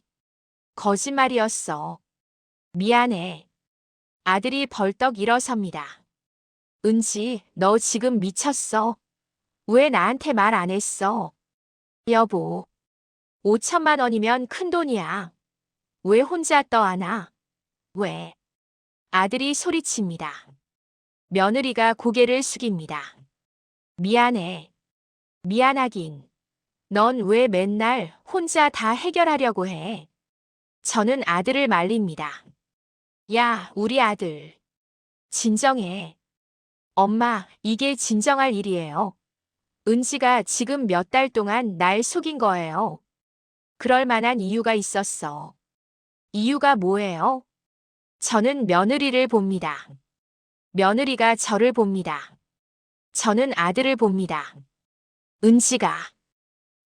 거짓말이었어. 미안해. 아들이 벌떡 일어섭니다. 은지, 너 지금 미쳤어? 왜 나한테 말 안 했어? 여보, 5천만 원이면 큰 돈이야. 왜 혼자 떠안아? 왜? 아들이 소리칩니다. 며느리가 고개를 숙입니다. 미안해. 미안하긴. 넌 왜 맨날 혼자 다 해결하려고 해? 저는 아들을 말립니다. 야, 우리 아들. 진정해. 엄마, 이게 진정할 일이에요. 은지가 지금 몇 달 동안 날 속인 거예요. 그럴 만한 이유가 있었어. 이유가 뭐예요? 저는 며느리를 봅니다. 며느리가 저를 봅니다. 저는 아들을 봅니다.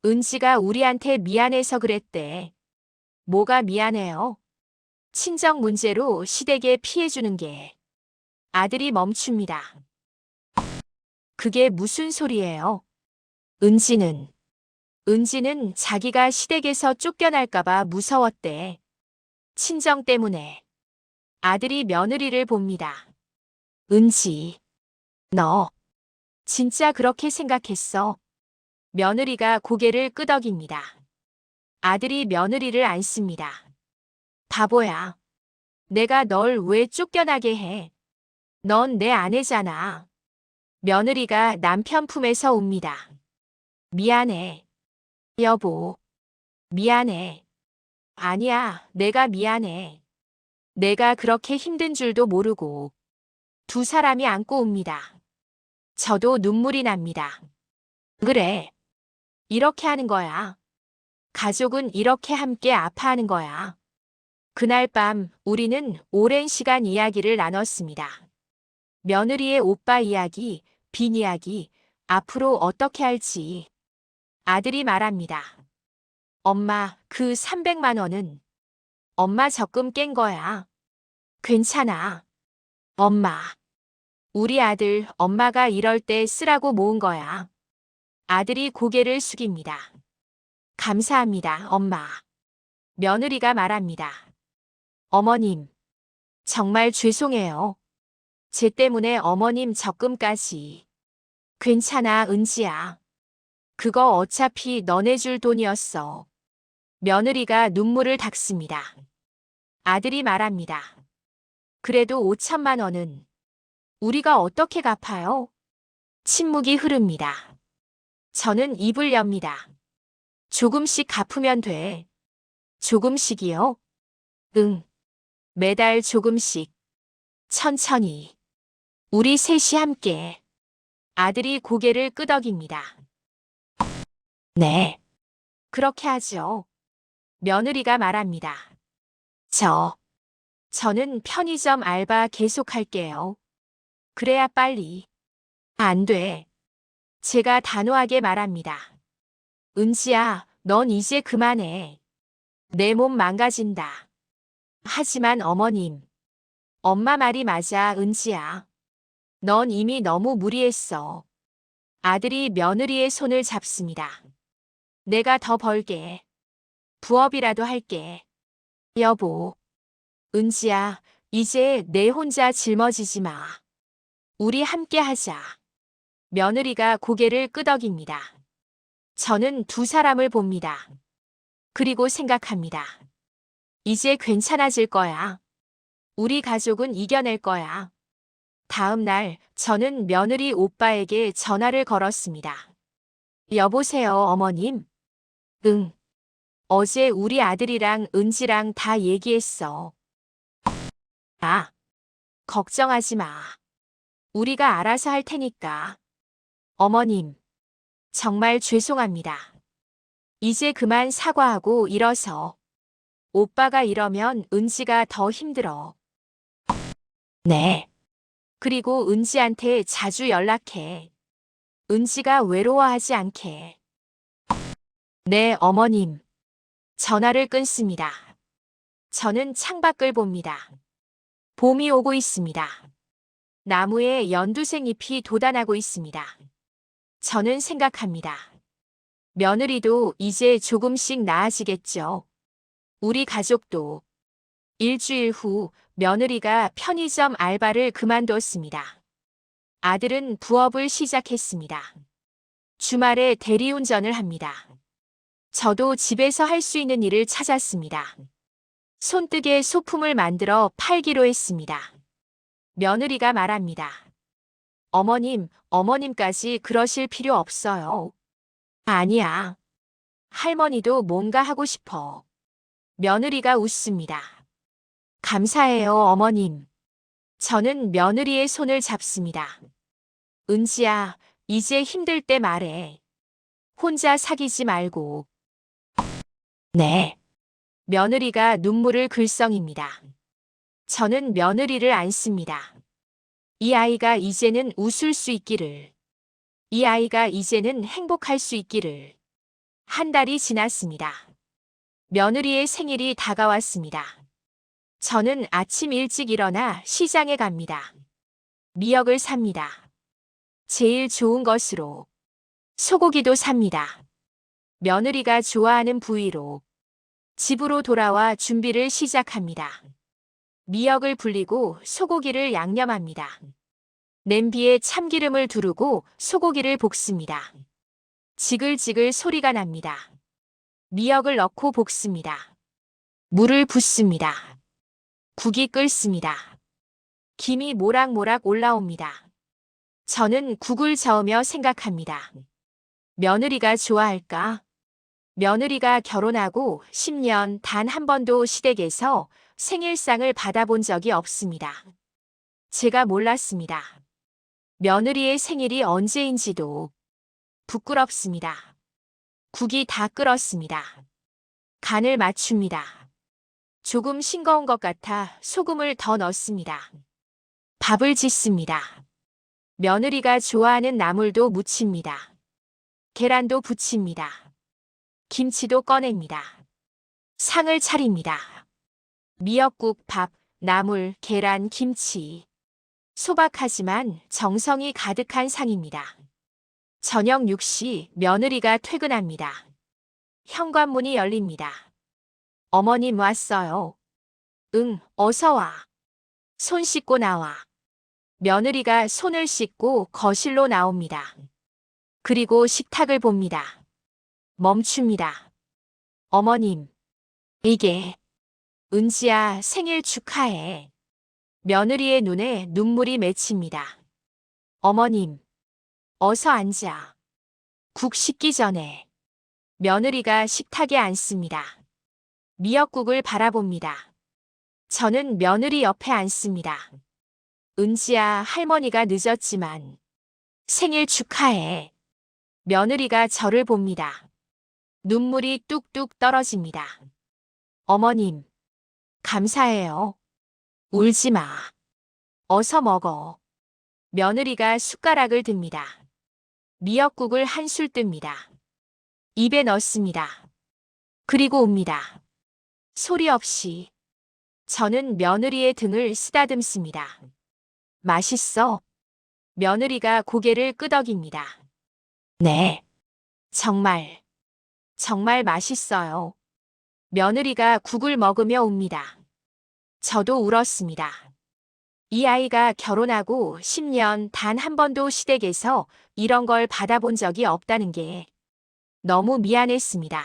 은지가 우리한테 미안해서 그랬대. 뭐가 미안해요? 친정 문제로 시댁에 피해주는 게. 아들이 멈춥니다. 그게 무슨 소리예요? 은지는 자기가 시댁에서 쫓겨날까봐 무서웠대. 친정 때문에. 아들이 며느리를 봅니다. 은지, 너 진짜 그렇게 생각했어? 며느리가 고개를 끄덕입니다. 아들이 며느리를 안습니다. 바보야. 내가 널 왜 쫓겨나게 해? 넌 내 아내잖아. 며느리가 남편 품에서 옵니다. 미안해. 여보, 미안해. 아니야, 내가 미안해. 내가 그렇게 힘든 줄도 모르고. 두 사람이 안고 옵니다. 저도 눈물이 납니다. 그래. 이렇게 하는 거야. 가족은 이렇게 함께 아파하는 거야. 그날 밤 우리는 오랜 시간 이야기를 나눴습니다. 며느리의 오빠 이야기, 빈 이야기, 앞으로 어떻게 할지. 아들이 말합니다. 엄마, 그 300만 원은 엄마 적금 깬 거야. 괜찮아. 엄마. 우리 아들, 엄마가 이럴 때 쓰라고 모은 거야. 아들이 고개를 숙입니다. 감사합니다, 엄마. 며느리가 말합니다. 어머님, 정말 죄송해요. 쟤 때문에 어머님 적금까지. 괜찮아, 은지야. 그거 어차피 너네 줄 돈이었어. 며느리가 눈물을 닦습니다. 아들이 말합니다. 그래도 5천만 원은 우리가 어떻게 갚아요? 침묵이 흐릅니다. 저는 입을 엽니다. 조금씩 갚으면 돼. 조금씩이요? 응. 매달 조금씩, 천천히. 우리 셋이 함께. 아들이 고개를 끄덕입니다. 네. 그렇게 하죠. 며느리가 말합니다. 저는 편의점 알바 계속할게요. 그래야 빨리. 안 돼. 제가 단호하게 말합니다. 은지야, 넌 이제 그만해. 내 몸 망가진다. 하지만 어머님. 엄마 말이 맞아, 은지야. 넌 이미 너무 무리했어. 아들이 며느리의 손을 잡습니다. 내가 더 벌게. 부업이라도 할게. 여보. 은지야, 이제 내 혼자 짊어지지 마. 우리 함께 하자. 며느리가 고개를 끄덕입니다. 저는 두 사람을 봅니다. 그리고 생각합니다. 이제 괜찮아질 거야. 우리 가족은 이겨낼 거야. 다음 날 저는 며느리 오빠에게 전화를 걸었습니다. 여보세요, 어머님? 응. 어제 우리 아들이랑 은지랑 다 얘기했어. 아, 걱정하지 마. 우리가 알아서 할 테니까. 어머님, 정말 죄송합니다. 이제 그만 사과하고 일어서. 오빠가 이러면 은지가 더 힘들어. 네. 그리고 은지한테 자주 연락해. 은지가 외로워하지 않게. 네, 어머님. 전화를 끊습니다. 저는 창밖을 봅니다. 봄이 오고 있습니다. 나무에 연두색 잎이 돋아나고 있습니다. 저는 생각합니다. 며느리도 이제 조금씩 나아지겠죠. 우리 가족도. 일주일 후 며느리가 편의점 알바를 그만뒀습니다. 아들은 부업을 시작했습니다. 주말에 대리운전을 합니다. 저도 집에서 할 수 있는 일을 찾았습니다. 손뜨개 소품을 만들어 팔기로 했습니다. 며느리가 말합니다. 어머님까지 그러실 필요 없어요. 아니야. 할머니도 뭔가 하고 싶어. 며느리가 웃습니다. 감사해요, 어머님. 저는 며느리의 손을 잡습니다. 은지야, 이제 힘들 때 말해. 혼자 사귀지 말고. 네. 며느리가 눈물을 글썽입니다. 저는 며느리를 안습니다. 이 아이가 이제는 웃을 수 있기를. 이 아이가 이제는 행복할 수 있기를. 한 달이 지났습니다. 며느리의 생일이 다가왔습니다. 저는 아침 일찍 일어나 시장에 갑니다. 미역을 삽니다. 제일 좋은 것으로. 소고기도 삽니다. 며느리가 좋아하는 부위로. 집으로 돌아와 준비를 시작합니다. 미역을 불리고 소고기를 양념합니다. 냄비에 참기름을 두르고 소고기를 볶습니다. 지글지글 소리가 납니다. 미역을 넣고 볶습니다. 물을 붓습니다. 국이 끓습니다. 김이 모락모락 올라옵니다. 저는 국을 저으며 생각합니다. 며느리가 좋아할까? 며느리가 결혼하고 10년 단 한 번도 시댁에서 생일상을 받아본 적이 없습니다. 제가 몰랐습니다. 며느리의 생일이 언제인지도. 부끄럽습니다. 국이 다 끓었습니다. 간을 맞춥니다. 조금 싱거운 것 같아 소금을 더 넣습니다. 밥을 짓습니다. 며느리가 좋아하는 나물도 무칩니다. 계란도 부칩니다. 김치도 꺼냅니다. 상을 차립니다. 미역국, 밥, 나물, 계란, 김치. 소박하지만 정성이 가득한 상입니다. 저녁 6시 며느리가 퇴근합니다. 현관문이 열립니다. 어머님 왔어요. 응, 어서 와. 손 씻고 나와. 며느리가 손을 씻고 거실로 나옵니다. 그리고 식탁을 봅니다. 멈춥니다. 어머님, 이게. 은지야, 생일 축하해. 며느리의 눈에 눈물이 맺힙니다. 어머님, 어서 앉아. 국 식기 전에. 며느리가 식탁에 앉습니다. 미역국을 바라봅니다. 저는 며느리 옆에 앉습니다. 은지야, 할머니가 늦었지만 생일 축하해. 며느리가 저를 봅니다. 눈물이 뚝뚝 떨어집니다. 어머님, 감사해요. 울지 마. 어서 먹어. 며느리가 숟가락을 듭니다. 미역국을 한술 뜹니다. 입에 넣습니다. 그리고 옵니다. 소리 없이. 저는 며느리의 등을 쓰다듬습니다. 맛있어? 며느리가 고개를 끄덕입니다. 네. 정말, 정말 맛있어요. 며느리가 국을 먹으며 웁니다. 저도 울었습니다. 이 아이가 결혼하고 10년 단 한 번도 시댁에서 이런 걸 받아본 적이 없다는 게 너무 미안했습니다.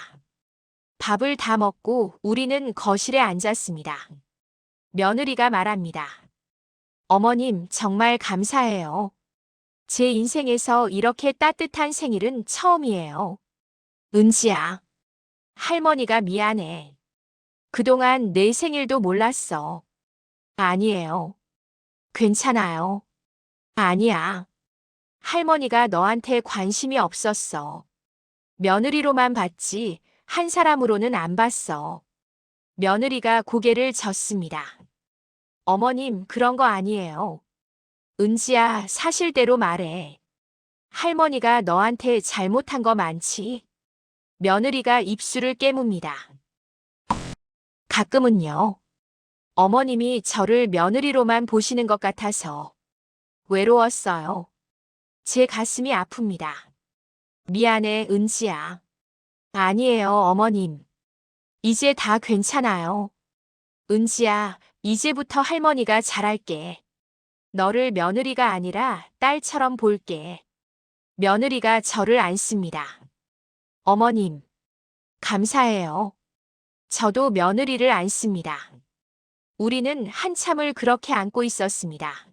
밥을 다 먹고 우리는 거실에 앉았습니다. 며느리가 말합니다. 어머님, 정말 감사해요. 제 인생에서 이렇게 따뜻한 생일은 처음이에요. 은지야, 할머니가 미안해. 그동안 내 생일도 몰랐어. 아니에요. 괜찮아요. 아니야. 할머니가 너한테 관심이 없었어. 며느리로만 봤지 한 사람으로는 안 봤어. 며느리가 고개를 젓습니다. 어머님, 그런 거 아니에요. 은지야, 사실대로 말해. 할머니가 너한테 잘못한 거 많지? 며느리가 입술을 깨뭅니다. 가끔은요. 어머님이 저를 며느리로만 보시는 것 같아서 외로웠어요. 제 가슴이 아픕니다. 미안해, 은지야. 아니에요, 어머님. 이제 다 괜찮아요. 은지야, 이제부터 할머니가 잘할게. 너를 며느리가 아니라 딸처럼 볼게. 며느리가 저를 안습니다. 어머님, 감사해요. 저도 며느리를 안습니다. 우리는 한참을 그렇게 안고 있었습니다.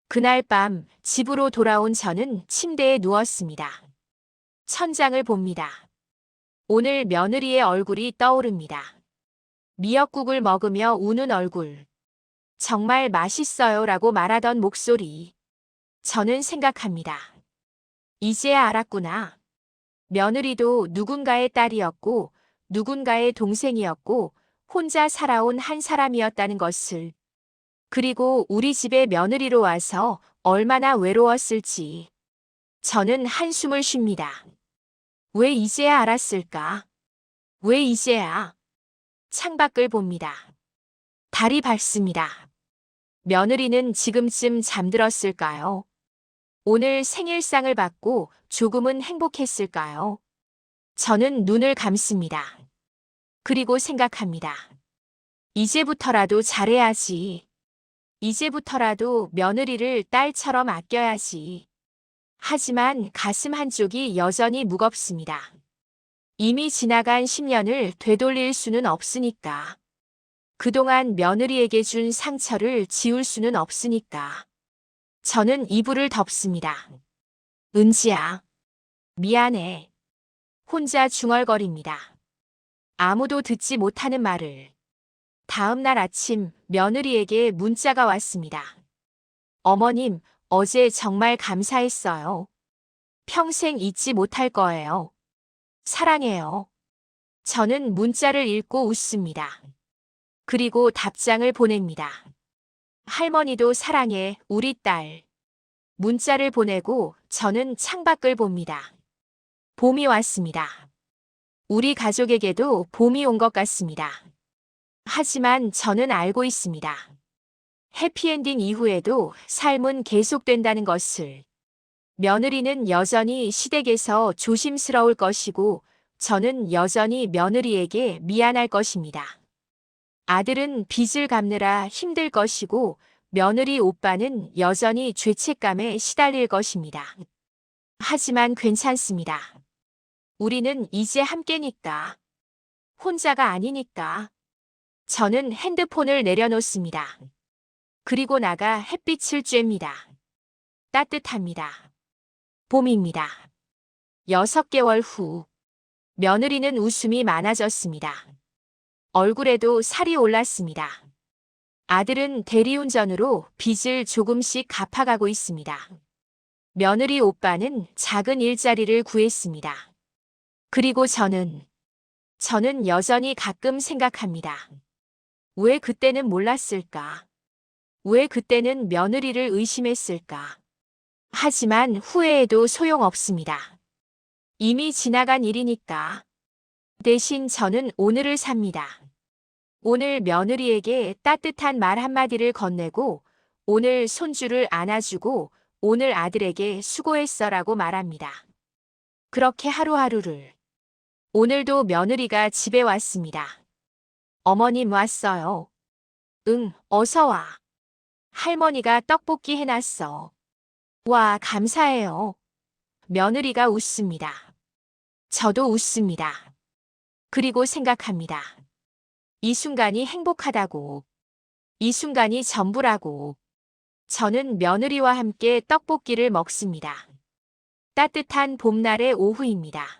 그날 밤 집으로 돌아온 저는 침대에 누웠습니다. 천장을 봅니다. 오늘 며느리의 얼굴이 떠오릅니다. 미역국을 먹으며 우는 얼굴. 정말 맛있어요 라고 말하던 목소리. 저는 생각합니다. 이제야 알았구나. 며느리도 누군가의 딸이었고 누군가의 동생이었고 혼자 살아온 한 사람이었다는 것을. 그리고 우리 집에 며느리로 와서 얼마나 외로웠을지. 저는 한숨을 쉽니다. 왜 이제야 알았을까? 왜 이제야? 창밖을 봅니다. 달이 밝습니다. 며느리는 지금쯤 잠들었을까요? 오늘 생일상을 받고 조금은 행복했을까요? 저는 눈을 감습니다. 그리고 생각합니다. 이제부터라도 잘해야지. 이제부터라도 며느리를 딸처럼 아껴야지. 하지만 가슴 한쪽이 여전히 무겁습니다. 이미 지나간 10년을 되돌릴 수는 없으니까. 그동안 며느리에게 준 상처를 지울 수는 없으니까. 저는 이불을 덮습니다. 은지야, 미안해. 혼자 중얼거립니다. 아무도 듣지 못하는 말을. 다음 날 아침 며느리에게 문자가 왔습니다. 어머님, 어제 정말 감사했어요. 평생 잊지 못할 거예요. 사랑해요. 저는 문자를 읽고 웃습니다. 그리고 답장을 보냅니다. 할머니도 사랑해, 우리 딸. 문자를 보내고 저는 창밖을 봅니다. 봄이 왔습니다. 우리 가족에게도 봄이 온 것 같습니다. 하지만 저는 알고 있습니다. 해피엔딩 이후에도 삶은 계속된다는 것을. 며느리는 여전히 시댁에서 조심스러울 것이고 저는 여전히 며느리에게 미안할 것입니다. 아들은 빚을 갚느라 힘들 것이고 며느리 오빠는 여전히 죄책감에 시달릴 것입니다. 하지만 괜찮습니다. 우리는 이제 함께니까. 혼자가 아니니까. 저는 핸드폰을 내려놓습니다. 그리고 나가 햇빛을 쬐입니다. 따뜻합니다. 봄입니다. 6개월 후. 며느리는 웃음이 많아졌습니다. 얼굴에도 살이 올랐습니다. 아들은 대리운전으로 빚을 조금씩 갚아가고 있습니다. 며느리 오빠는 작은 일자리를 구했습니다. 그리고 저는 여전히 가끔 생각합니다. 왜 그때는 몰랐을까? 왜 그때는 며느리를 의심했을까? 하지만 후회해도 소용없습니다. 이미 지나간 일이니까. 대신 저는 오늘을 삽니다. 오늘 며느리에게 따뜻한 말 한마디를 건네고, 오늘 손주를 안아주고, 오늘 아들에게 수고했어라고 말합니다. 그렇게 하루하루를. 오늘도 며느리가 집에 왔습니다. 어머님 왔어요. 응, 어서 와. 할머니가 떡볶이 해놨어. 와, 감사해요. 며느리가 웃습니다. 저도 웃습니다. 그리고 생각합니다. 이 순간이 행복하다고. 이 순간이 전부라고. 저는 며느리와 함께 떡볶이를 먹습니다. 따뜻한 봄날의 오후입니다.